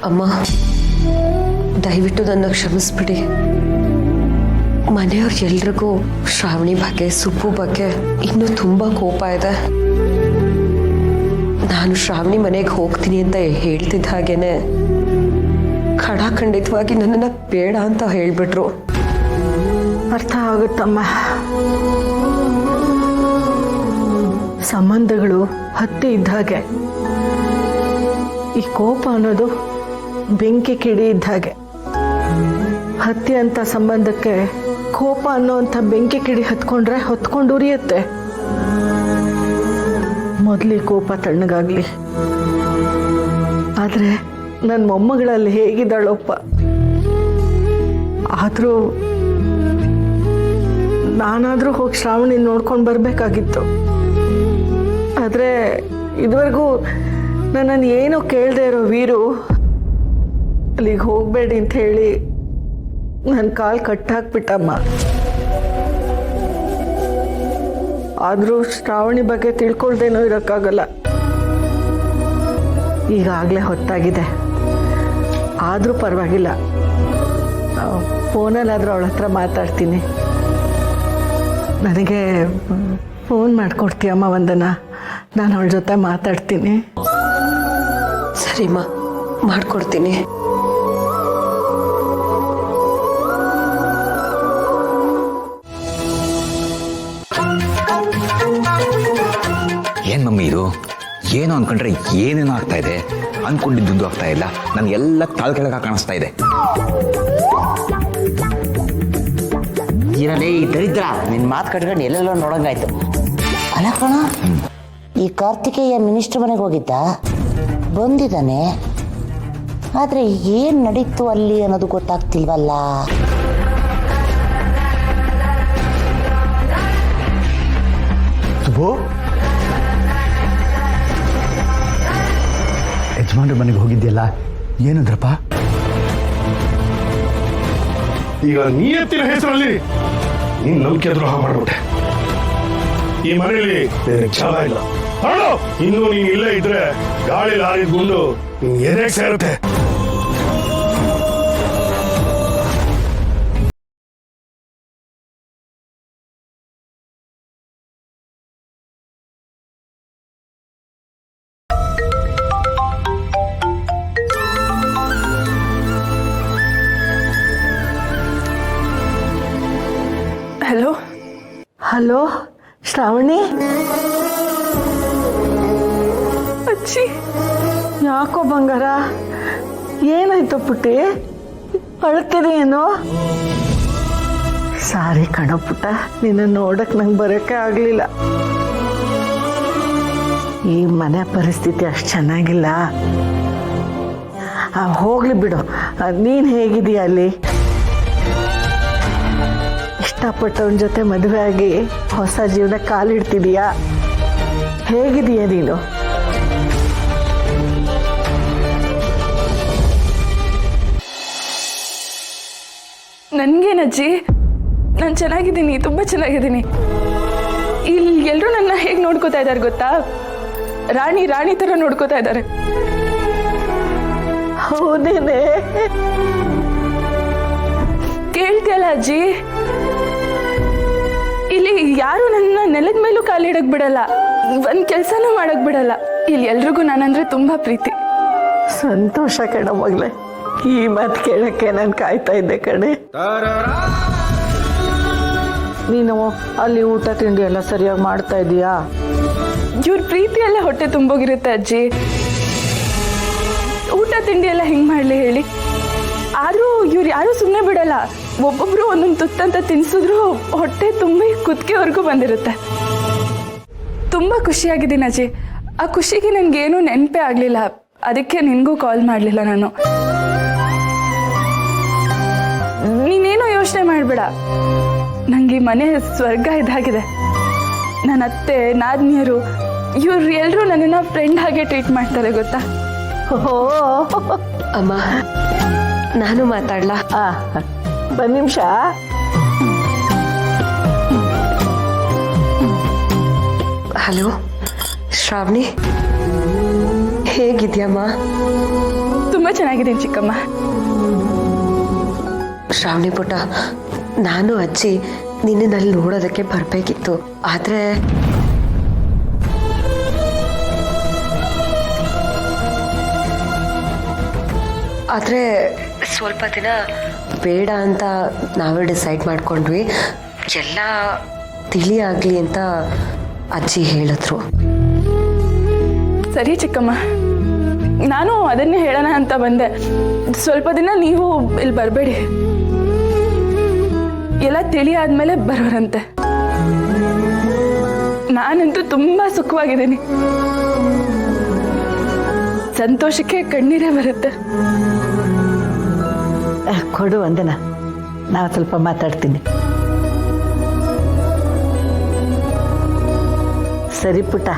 ಅಮ್ಮ ದಯವಿಟ್ಟು ನನ್ನ ಕ್ಷಮಿಸ್ಬಿಡಿ. ಮನೆಯವ್ರು ಎಲ್ರಿಗೂ ಶ್ರಾವಣಿ ಬಗ್ಗೆ ಸುಬ್ಬು ಬಗ್ಗೆ ಇನ್ನೂ ತುಂಬ ಕೋಪ ಇದೆ. ನಾನು ಶ್ರಾವಣಿ ಮನೆಗೆ ಹೋಗ್ತೀನಿ ಅಂತ ಹೇಳ್ತಿದ್ದ ಹಾಗೇನೆ ಖಡಾಖಂಡಿತವಾಗಿ ನನ್ನನ್ನು ಬೇಡ ಅಂತ ಹೇಳ್ಬಿಟ್ರು. ಅರ್ಥ ಆಗುತ್ತಮ್ಮ. ಸಂಬಂಧಗಳು ಹತ್ತಿ ಇದ್ದ ಹಾಗೆ, ಈ ಕೋಪ ಅನ್ನೋದು ಬೆಂಕಿ ಕಿಡಿ ಇದ್ದ ಹಾಗೆ. ಹತ್ತಿ ಅಂತ ಸಂಬಂಧಕ್ಕೆ ಕೋಪ ಅನ್ನೋಂಥ ಬೆಂಕಿ ಕಿಡಿ ಹತ್ಕೊಂಡ್ರೆ ಹೊತ್ಕೊಂಡು ಉರಿಯುತ್ತೆ. ಮೊದಲೇ ಕೋಪ ತಣ್ಣಗಾಗ್ಲಿ. ಆದ್ರೆ ನನ್ನ ಮೊಮ್ಮಗಳಲ್ಲಿ ಹೇಗಿದ್ದಾಳಪ್ಪ. ಆದರೂ ನಾನಾದರೂ ಹೋಗಿ ಶ್ರಾವಣಿ ನೋಡ್ಕೊಂಡು ಬರಬೇಕಾಗಿತ್ತು. ಆದರೆ ಇದುವರೆಗೂ ನನ್ನನ್ನು ಏನೋ ಕೇಳದೆ ಇರೋ ವೀರು ಅಲ್ಲಿಗೆ ಹೋಗಬೇಡಿ ಅಂತ ಹೇಳಿ ನನ್ನ ಕಾಲು ಕಟ್ಟಾಕ್ಬಿಟ್ಟಮ್ಮ. ಆದರೂ ಶ್ರಾವಣಿ ಬಗ್ಗೆ ತಿಳ್ಕೊಳ್ದೇನೋ ಇರೋಕ್ಕಾಗಲ್ಲ. ಈಗಾಗಲೇ ಹೊತ್ತಾಗಿದೆ. ಆದರೂ ಪರವಾಗಿಲ್ಲ, ಫೋನಲ್ಲಾದರೂ ಅವಳ ಹತ್ರ ಮಾತಾಡ್ತೀನಿ. ನನಗೆ ಫೋನ್ ಮಾಡಿಕೊಡ್ತೀಯಮ್ಮ ವಂದನ? ನಾನು ಅವಳ ಜೊತೆ ಮಾತಾಡ್ತೀನಿ. ಸರಿಮ್ಮ, ಮಾಡ್ಕೊಡ್ತೀನಿ. ಏನ್ ಮಮ್ಮಿ ಇದು? ಏನು ಅನ್ಕೊಂಡ್ರೆ ಏನೇನೋ ಆಗ್ತಾ ಇದೆ, ಅನ್ಕೊಂಡಿದ್ದು ಆಗ್ತಾ ಇಲ್ಲ. ನನ್ಗೆಲ್ಲ ತಾಳ್ ಕೆಳಗ ಕಾಣಿಸ್ತಾ ಇದೆ. ಇರಲೇ ಈ ದರಿದ್ರ ನಿನ್ ಮಾತು ಕಟ್ಕೊಂಡು ಎಲ್ಲೆಲ್ಲೋ ನೋಡಂಗಾಯ್ತು. ಅಲ್ಲ ಕಣ, ಈ ಕಾರ್ತಿಕೇಯ ಮಿನಿಸ್ಟರ್ ಮನೆಗೆ ಹೋಗಿದ್ದ, ಬಂದಿದ್ದಾನೆ. ಆದ್ರೆ ಏನ್ ನಡೀತು ಅಲ್ಲಿ ಅನ್ನೋದು ಗೊತ್ತಾಗ್ತಿಲ್ವಲ್ಲ. ಸುಬ್ಬು, ಯಜಮಾನ್ರ ಮನೆಗೆ ಹೋಗಿದ್ಯಲ್ಲ, ಏನಂದ್ರಪ್ಪ? ಈಗ ನಿಯತ್ತಿನ ಹೆಸರಲ್ಲಿ ನೀನ್ ನಂಬಿಕೆ ದ್ರೋಹ ಮಾಡ್ಬಿಟ್ಟೆ. ಈ ಮನೆಯಲ್ಲಿ ಛಲ ಇಲ್ಲ. ಇನ್ನು ನೀನ್ ಇಲ್ಲೇ ಇದ್ರೆ ಗಾಳಿ ಹಾರಿದ ಗುಂಡು ನೀನ್ ಎದೆಗೆ ಸೇರುತ್ತೆ. Hello hello, Shravani? ಅಚ್ಚಿ, ಯಾಕೋ ಬಂಗಾರ, ಏನಾಯ್ತು ಪುಟ್ಟಿ? ಅಳ್ತಿದೆಯೇನೋ? ಸಾರಿ ಕಣೋ ಪುಟ್ಟ, ನಿನ್ನ ನೋಡಕ್ ನಂಗೆ ಬರೋಕ್ಕೆ ಆಗಲಿಲ್ಲ. ಈ ಮನೆ ಪರಿಸ್ಥಿತಿ ಅಷ್ಟು ಚೆನ್ನಾಗಿಲ್ಲ. ಹೋಗ್ಲಿ ಬಿಡು. ನೀನು ಹೇಗಿದೀಯ ಅಲ್ಲಿ? ಇಷ್ಟಪಟ್ಟವನ ಜೊತೆ ಮದುವೆ ಆಗಿ ಹೊಸ ಜೀವನ ಕಾಲಿಡ್ತಿದೀಯಾ? ಹೇಗಿದೀಯ ನೀನು? ನನ್ಗೇನಜ್ಜಿ, ನಾನು ಚೆನ್ನಾಗಿದ್ದೀನಿ, ತುಂಬ ಚೆನ್ನಾಗಿದ್ದೀನಿ. ಇಲ್ಲಿ ಎಲ್ಲರೂ ನನ್ನ ಹೇಗೆ ನೋಡ್ಕೋತಾ ಇದ್ದಾರೆ ಗೊತ್ತಾ? ರಾಣಿ ರಾಣಿ ಥರ ನೋಡ್ಕೋತಾ ಇದ್ದಾರೆ. ಹೌದೇನೆ? ಕೇಳ್ತಿಯಲ್ಲ ಅಜ್ಜಿ, ಇಲ್ಲಿ ಯಾರು ನನ್ನ ನೆಲದ ಮೇಲೂ ಕಾಲಿಡಕ್ ಬಿಡಲ್ಲ, ಒಂದ್ ಕೆಲ್ಸನೂ ಮಾಡಕ್ ಬಿಡಲ್ಲ. ಇಲ್ಲಿ ಎಲ್ರಿಗೂ ನಾನಂದ್ರೆ ತುಂಬಾ ಪ್ರೀತಿ. ಸಂತೋಷ ಕಣ ಮಗಳೇ, ಈ ಮಾತು ಕೇಳಕ್ಕೆ ನಾನು ಕಾಯ್ತಾ ಇದ್ದೆ ಕಣೆ. ನೀನು ಅಲ್ಲಿ ಊಟ ತಿಂಡಿ ಎಲ್ಲ ಸರಿಯಾಗಿ ಮಾಡ್ತಾ ಇದೀಯಾ? ಇವ್ರ ಪ್ರೀತಿಯಲ್ಲೇ ಹೊಟ್ಟೆ ತುಂಬೋಗಿರುತ್ತೆ ಅಜ್ಜಿ. ಊಟ ತಿಂಡಿ ಎಲ್ಲ ಹಿಂಗ್ ಮಾಡ್ಲಿ ಹೇಳಿ? ಆದ್ರೂ ಇವ್ರು ಯಾರು ಸುಮ್ಮನೆ ಬಿಡಲ್ಲ. ಒಬ್ಬೊಬ್ರು ಒಂದೊಂದು ತುತ್ತಂತ ತಿನ್ಸಿದ್ರು ಹೊಟ್ಟೆ ತುಂಬಿ ಕುತ್ತಿಗೆವರೆಗೂ ಬಂದಿರುತ್ತೆ. ತುಂಬಾ ಖುಷಿಯಾಗಿದ್ದೀನಿ ಅಜ್ಜಿ. ಆ ಖುಷಿಗೆ ನನ್ಗೇನು ನೆನಪೇ ಆಗ್ಲಿಲ್ಲ, ಅದಕ್ಕೆ ನಿನ್ಗೂ ಕಾಲ್ ಮಾಡ್ಲಿಲ್ಲ ನಾನು. ನೀನೇನು ಯೋಚನೆ ಮಾಡ್ಬೇಡ, ನಂಗೆ ಈ ಮನೆ ಸ್ವರ್ಗ ಇದಾಗಿದೆ. ನನ್ನ ಅತ್ತೆ ನಾದ್ನಿಯರು ಇವ್ರು ಎಲ್ರು ನನ್ನನ್ನ ಫ್ರೆಂಡ್ ಹಾಗೆ ಟ್ರೀಟ್ ಮಾಡ್ತಾರೆ ಗೊತ್ತಾ? ಅಮ್ಮ, ನಾನು ಮಾತಾಡ್ಲಾ? ಒಂದು ನಿಮಿಷ. ಹಲೋ ಶ್ರಾವಣಿ, ಹೇಗಿದ್ಯಮ್ಮ? ತುಂಬಾ ಚೆನ್ನಾಗಿದ್ದೀನಿ ಚಿಕ್ಕಮ್ಮ. ಶ್ರಾವಣಿ ಪುಟ್ಟ, ನಾನು ಅಜ್ಜಿ ನಿನ್ನಲ್ಲಿ ನೋಡೋದಕ್ಕೆ ಬರಬೇಕಿತ್ತು. ಆದರೆ ಸ್ವಲ್ಪ ದಿನ ಬೇಡ ಅಂತ ನಾವೇ ಡಿಸೈಡ್ ಮಾಡ್ಕೊಂಡ್ವಿ. ಎಲ್ಲ ತಿಳಿ ಆಗಲಿ ಅಂತ ಅಜ್ಜಿ ಹೇಳಿದ್ರು. ಸರಿ ಚಿಕ್ಕಮ್ಮ, ನಾನು ಅದನ್ನೇ ಹೇಳೋಣ ಅಂತ ಬಂದೆ. ಸ್ವಲ್ಪ ದಿನ ನೀವು ಇಲ್ಲಿ ಬರಬೇಡಿ, ಎಲ್ಲ ತಿಳಿ ಆದ್ಮೇಲೆ ಬರೋರಂತೆ. ನಾನಂತೂ ತುಂಬಾ ಸುಖವಾಗಿದ್ದೀನಿ. ಸಂತೋಷಕ್ಕೆ ಕಣ್ಣೀರೇ ಬರುತ್ತೆ. ಕೊಡು ವಂದನ, ನಾವು ಸ್ವಲ್ಪ ಮಾತಾಡ್ತೀನಿ. ಸರಿ ಪುಟ್ಟ,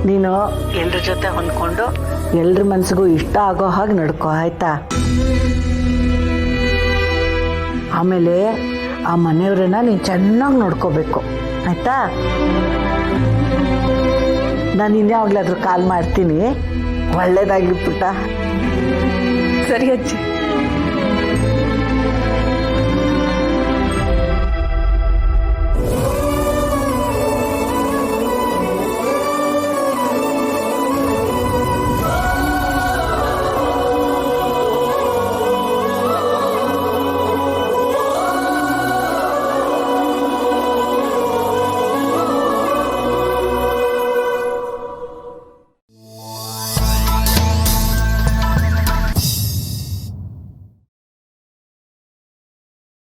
ನೀನು ಎಲ್ರ ಜೊತೆ ಹೊಂದ್ಕೊಂಡು ಎಲ್ರ ಮನ್ಸಿಗೂ ಇಷ್ಟ ಆಗೋ ಹಾಗೆ ನಡ್ಕೋ, ಆಯ್ತಾ? ಆಮೇಲೆ ಆ ಮನೆಯವ್ರನ್ನ ನೀನು ಚೆನ್ನಾಗಿ ನೋಡ್ಕೋಬೇಕು, ಆಯ್ತಾ? ನಾನು ಇನ್ಯಾವಾಗಲಾದ್ರೂ ಕಾಲ್ ಮಾಡ್ತೀನಿ. ಒಳ್ಳೇದಾಗ್ಲಿ ಪುಟ್ಟ. ಸರಿ ಅಜ್ಜಿ.